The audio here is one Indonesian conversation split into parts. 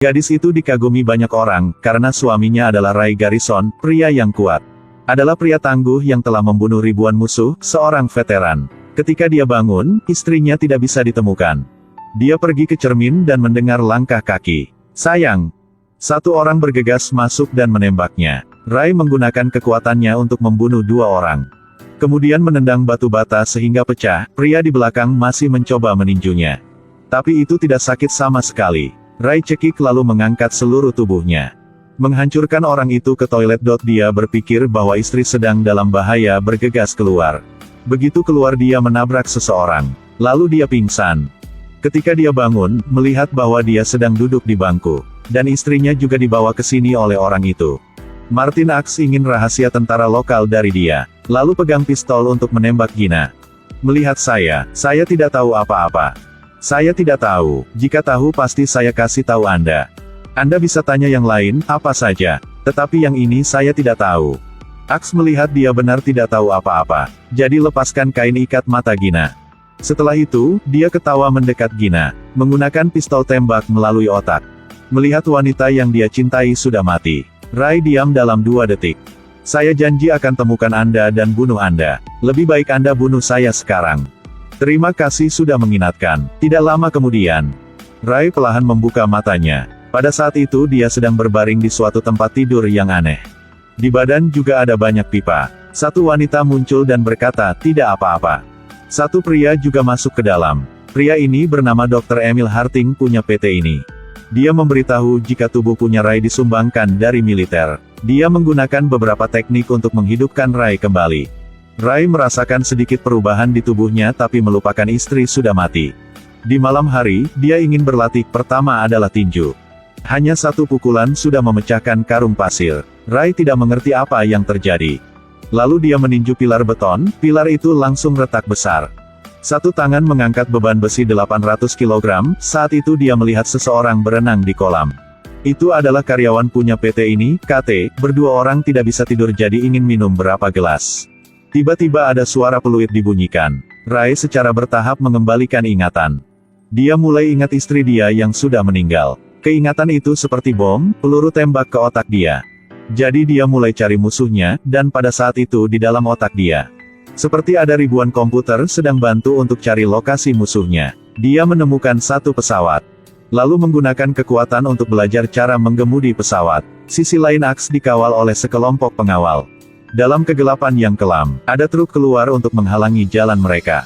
Gadis itu dikagumi banyak orang, karena suaminya adalah Ray Garrison, pria yang kuat. Adalah pria tangguh yang telah membunuh ribuan musuh, seorang veteran. Ketika dia bangun, istrinya tidak bisa ditemukan. Dia pergi ke cermin dan mendengar langkah kaki. Sayang! Satu orang bergegas masuk dan menembaknya. Ray menggunakan kekuatannya untuk membunuh dua orang. Kemudian menendang batu bata sehingga pecah, pria di belakang masih mencoba meninjunya. Tapi itu tidak sakit sama sekali. Ray cekik lalu mengangkat seluruh tubuhnya. Menghancurkan orang itu ke toilet. Dia berpikir bahwa istri sedang dalam bahaya bergegas keluar. Begitu keluar dia menabrak seseorang. Lalu dia pingsan. Ketika dia bangun, melihat bahwa dia sedang duduk di bangku. Dan istrinya juga dibawa ke sini oleh orang itu. Martin Axe ingin rahasia tentara lokal dari dia. Lalu pegang pistol untuk menembak Gina. Melihat saya tidak tahu apa-apa. Saya tidak tahu, jika tahu pasti saya kasih tahu Anda. Anda bisa tanya yang lain, apa saja. Tetapi yang ini saya tidak tahu. Axe melihat dia benar tidak tahu apa-apa. Jadi lepaskan kain ikat mata Gina. Setelah itu, dia ketawa mendekat Gina. Menggunakan pistol tembak melalui otak. Melihat wanita yang dia cintai sudah mati. Ray diam dalam 2 detik. Saya janji akan temukan Anda dan bunuh Anda. Lebih baik Anda bunuh saya sekarang. Terima kasih sudah mengingatkan. Tidak lama kemudian, Ray perlahan membuka matanya. Pada saat itu dia sedang berbaring di suatu tempat tidur yang aneh. Di badan juga ada banyak pipa. Satu wanita muncul dan berkata, tidak apa-apa. Satu pria juga masuk ke dalam. Pria ini bernama Dr. Emil Harting punya PT ini. Dia memberitahu jika tubuh punya Ray disumbangkan dari militer. Dia menggunakan beberapa teknik untuk menghidupkan Ray kembali. Ray merasakan sedikit perubahan di tubuhnya tapi melupakan istri sudah mati. Di malam hari, dia ingin berlatih. Pertama adalah tinju. Hanya satu pukulan sudah memecahkan karung pasir. Ray tidak mengerti apa yang terjadi. Lalu dia meninju pilar beton, pilar itu langsung retak besar. Satu tangan mengangkat beban besi 800 kg, saat itu dia melihat seseorang berenang di kolam. Itu adalah karyawan punya PT ini, KT, berdua orang tidak bisa tidur jadi ingin minum berapa gelas. Tiba-tiba ada suara peluit dibunyikan. Ray secara bertahap mengembalikan ingatan. Dia mulai ingat istri dia yang sudah meninggal. Keingatan itu seperti bom, peluru tembak ke otak dia. Jadi dia mulai cari musuhnya, dan pada saat itu di dalam otak dia. Seperti ada ribuan komputer sedang bantu untuk cari lokasi musuhnya. Dia menemukan satu pesawat. Lalu menggunakan kekuatan untuk belajar cara menggemudi pesawat. Sisi lain Axe dikawal oleh sekelompok pengawal. Dalam kegelapan yang kelam, ada truk keluar untuk menghalangi jalan mereka.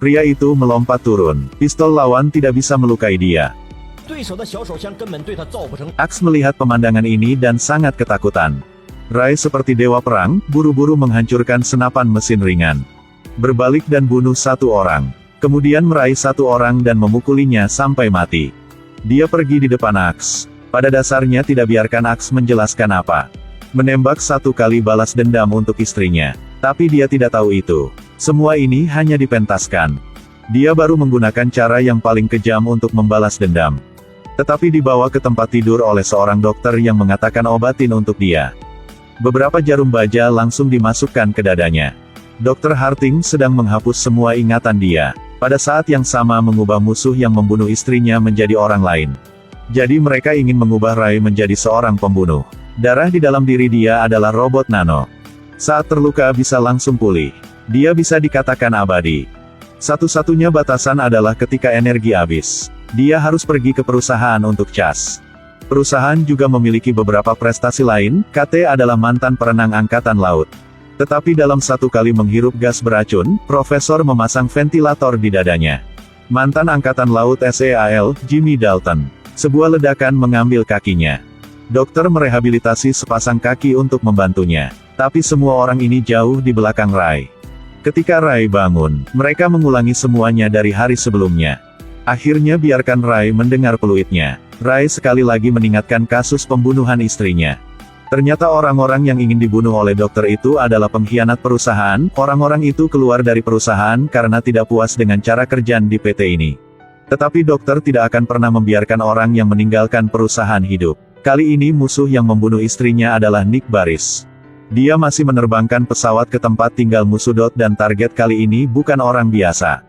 Pria itu melompat turun. Pistol lawan tidak bisa melukai dia. Axe melihat pemandangan ini dan sangat ketakutan. Ray seperti dewa perang, buru-buru menghancurkan senapan mesin ringan. Berbalik dan bunuh satu orang. Kemudian meraih satu orang dan memukulinya sampai mati. Dia pergi di depan Axe. Pada dasarnya tidak biarkan Axe menjelaskan apa. Menembak satu kali balas dendam untuk istrinya. Tapi dia tidak tahu itu. Semua ini hanya dipentaskan. Dia baru menggunakan cara yang paling kejam untuk membalas dendam. Tetapi dibawa ke tempat tidur oleh seorang dokter yang mengatakan obatin untuk dia. Beberapa jarum baja langsung dimasukkan ke dadanya. Dr. Harting sedang menghapus semua ingatan dia. Pada saat yang sama mengubah musuh yang membunuh istrinya menjadi orang lain. Jadi mereka ingin mengubah Ray menjadi seorang pembunuh. Darah di dalam diri dia adalah robot nano. Saat terluka bisa langsung pulih. Dia bisa dikatakan abadi. Satu-satunya batasan adalah ketika energi habis. Dia harus pergi ke perusahaan untuk cas. Perusahaan juga memiliki beberapa prestasi lain. KT adalah mantan perenang angkatan laut. Tetapi dalam satu kali menghirup gas beracun, Profesor memasang ventilator di dadanya. Mantan angkatan laut SEAL, Jimmy Dalton. Sebuah ledakan mengambil kakinya. Dokter merehabilitasi sepasang kaki untuk membantunya. Tapi semua orang ini jauh di belakang Ray. Ketika Ray bangun, mereka mengulangi semuanya dari hari sebelumnya. Akhirnya biarkan Ray mendengar peluitnya. Ray sekali lagi mengingatkan kasus pembunuhan istrinya. Ternyata orang-orang yang ingin dibunuh oleh dokter itu adalah pengkhianat perusahaan. Orang-orang itu keluar dari perusahaan karena tidak puas dengan cara kerja di PT ini. Tetapi dokter tidak akan pernah membiarkan orang yang meninggalkan perusahaan hidup. Kali ini musuh yang membunuh istrinya adalah Nick Baris. Dia masih menerbangkan pesawat ke tempat tinggal musuh dan target kali ini bukan orang biasa.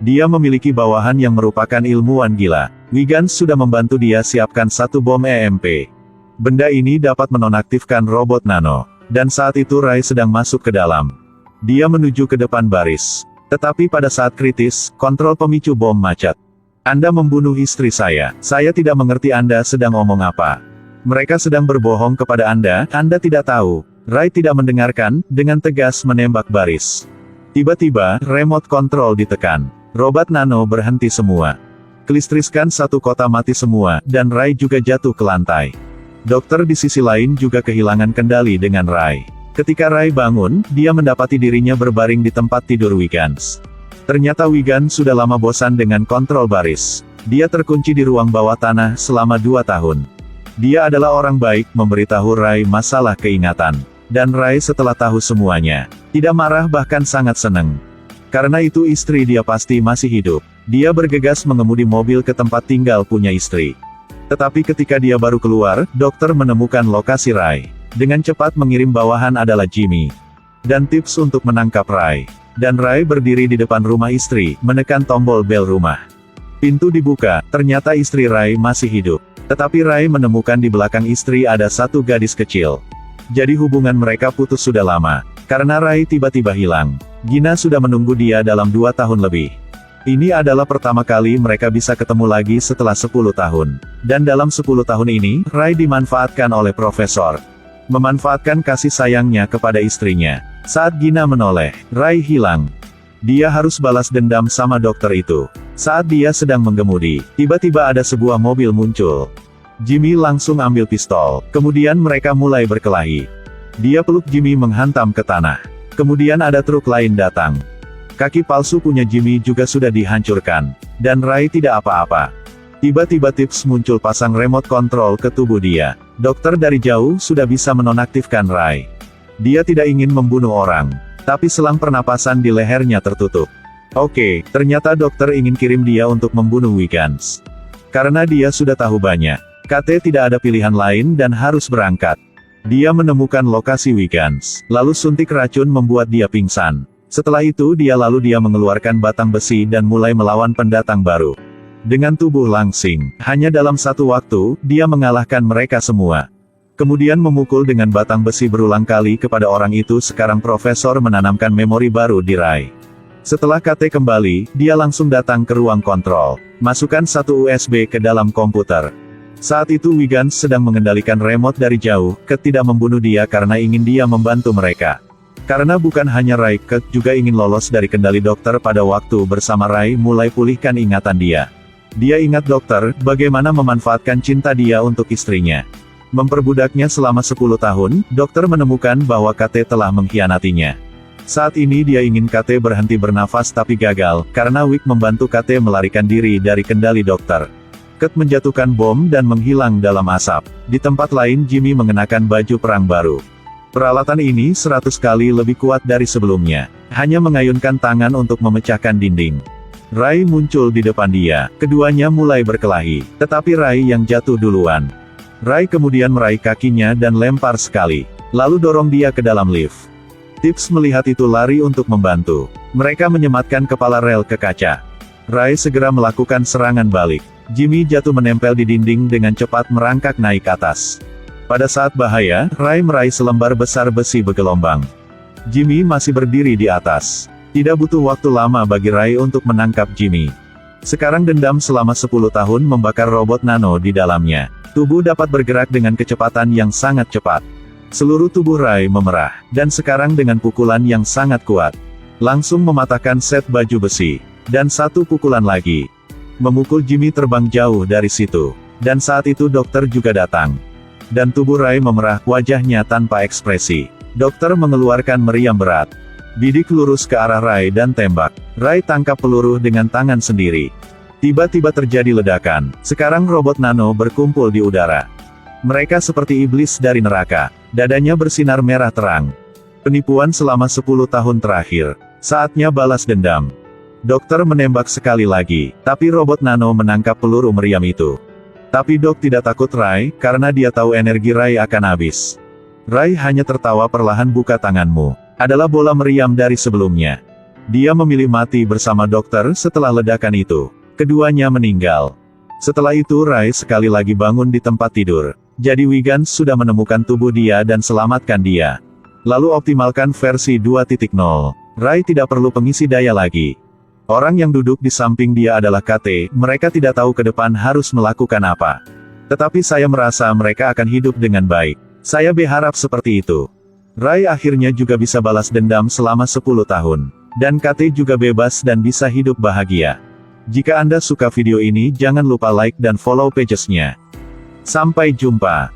Dia memiliki bawahan yang merupakan ilmuwan gila. Wiggins sudah membantu dia siapkan satu bom EMP. Benda ini dapat menonaktifkan robot nano. Dan saat itu Rai sedang masuk ke dalam. Dia menuju ke depan baris. Tetapi pada saat kritis, kontrol pemicu bom macet. Anda membunuh istri saya tidak mengerti Anda sedang omong apa. Mereka sedang berbohong kepada Anda tidak tahu. Rai tidak mendengarkan, dengan tegas menembak baris. Tiba-tiba, remote control ditekan. Robot nano berhenti semua. Kelistrikan satu kota mati semua, dan Rai juga jatuh ke lantai. Dokter di sisi lain juga kehilangan kendali dengan Rai. Ketika Rai bangun, dia mendapati dirinya berbaring di tempat tidur Wiggins. Ternyata Wiggins sudah lama bosan dengan kontrol baris. Dia terkunci di ruang bawah tanah selama 2 tahun. Dia adalah orang baik, memberitahu Rai masalah keingatan. Dan Rai setelah tahu semuanya, tidak marah bahkan sangat senang. Karena itu istri dia pasti masih hidup. Dia bergegas mengemudi mobil ke tempat tinggal punya istri. Tetapi ketika dia baru keluar, dokter menemukan lokasi Rai. Dengan cepat mengirim bawahan adalah Jimmy. Dan tips untuk menangkap Rai. Dan Rai berdiri di depan rumah istri, menekan tombol bel rumah. Pintu dibuka, ternyata istri Rai masih hidup. Tetapi Rai menemukan di belakang istri ada satu gadis kecil. Jadi hubungan mereka putus sudah lama. Karena Rai tiba-tiba hilang. Gina sudah menunggu dia dalam 2 tahun lebih. Ini adalah pertama kali mereka bisa ketemu lagi setelah 10 tahun. Dan dalam 10 tahun ini, Rai dimanfaatkan oleh Profesor. Memanfaatkan kasih sayangnya kepada istrinya. Saat Gina menoleh, Rai hilang. Dia harus balas dendam sama dokter itu. Saat dia sedang mengemudi, tiba-tiba ada sebuah mobil muncul. Jimmy langsung ambil pistol, kemudian mereka mulai berkelahi. Dia peluk Jimmy menghantam ke tanah. Kemudian ada truk lain datang. Kaki palsu punya Jimmy juga sudah dihancurkan. Dan Rai tidak apa-apa. Tiba-tiba tips muncul pasang remote control ke tubuh dia. Dokter dari jauh sudah bisa menonaktifkan Rai. Dia tidak ingin membunuh orang. Tapi selang pernapasan di lehernya tertutup. Oke, ternyata dokter ingin kirim dia untuk membunuh Wiggins. Karena dia sudah tahu banyak. KT tidak ada pilihan lain dan harus berangkat. Dia menemukan lokasi Wiggins, lalu suntik racun membuat dia pingsan. Setelah itu dia mengeluarkan batang besi dan mulai melawan pendatang baru. Dengan tubuh langsing, hanya dalam satu waktu, dia mengalahkan mereka semua. Kemudian memukul dengan batang besi berulang kali kepada orang itu. Sekarang Profesor menanamkan memori baru di Rai. Setelah KT kembali, dia langsung datang ke ruang kontrol. Masukkan satu USB ke dalam komputer. Saat itu Wiggins sedang mengendalikan remote dari jauh. Ket tidak membunuh dia karena ingin dia membantu mereka. Karena bukan hanya Rai, Ket juga ingin lolos dari kendali dokter. Pada waktu bersama Rai mulai pulihkan ingatan dia. Dia ingat dokter, bagaimana memanfaatkan cinta dia untuk istrinya. Memperbudaknya selama 10 tahun, dokter menemukan bahwa KT telah mengkhianatinya. Saat ini dia ingin KT berhenti bernafas tapi gagal, karena Wick membantu KT melarikan diri dari kendali dokter. Ket menjatuhkan bom dan menghilang dalam asap. Di tempat lain Jimmy mengenakan baju perang baru. Peralatan ini 100 kali lebih kuat dari sebelumnya. Hanya mengayunkan tangan untuk memecahkan dinding. Rai muncul di depan dia. Keduanya mulai berkelahi. Tetapi Rai yang jatuh duluan. Rai kemudian meraih kakinya dan lempar sekali. Lalu dorong dia ke dalam lift. Tips melihat itu lari untuk membantu. Mereka menyematkan kepala rel ke kaca. Rai segera melakukan serangan balik. Jimmy jatuh menempel di dinding dengan cepat merangkak naik atas. Pada saat bahaya, Rai meraih selembar besar besi bergelombang. Jimmy masih berdiri di atas. Tidak butuh waktu lama bagi Rai untuk menangkap Jimmy. Sekarang dendam selama 10 tahun membakar robot nano di dalamnya. Tubuh dapat bergerak dengan kecepatan yang sangat cepat. Seluruh tubuh Rai memerah, dan sekarang dengan pukulan yang sangat kuat. Langsung mematahkan set baju besi. Dan satu pukulan lagi. Memukul Jimmy terbang jauh dari situ. Dan saat itu dokter juga datang. Dan tubuh Rai memerah, wajahnya tanpa ekspresi. Dokter mengeluarkan meriam berat. Bidik lurus ke arah Rai dan tembak. Rai tangkap peluru dengan tangan sendiri. Tiba-tiba terjadi ledakan. Sekarang robot nano berkumpul di udara. Mereka seperti iblis dari neraka. Dadanya bersinar merah terang. Penipuan selama 10 tahun terakhir. Saatnya balas dendam. Dokter menembak sekali lagi, tapi robot nano menangkap peluru meriam itu. Tapi Dok tidak takut Rai, karena dia tahu energi Rai akan habis. Rai hanya tertawa perlahan. Buka tanganmu. Adalah bola meriam dari sebelumnya. Dia memilih mati bersama dokter setelah ledakan itu. Keduanya meninggal. Setelah itu Rai sekali lagi bangun di tempat tidur. Jadi Wiggins sudah menemukan tubuh dia dan selamatkan dia. Lalu optimalkan versi 2.0. Rai tidak perlu pengisi daya lagi. Orang yang duduk di samping dia adalah KT, mereka tidak tahu ke depan harus melakukan apa. Tetapi saya merasa mereka akan hidup dengan baik. Saya berharap seperti itu. Rai akhirnya juga bisa balas dendam selama 10 tahun. Dan KT juga bebas dan bisa hidup bahagia. Jika Anda suka video ini jangan lupa like dan follow pages-nya. Sampai jumpa.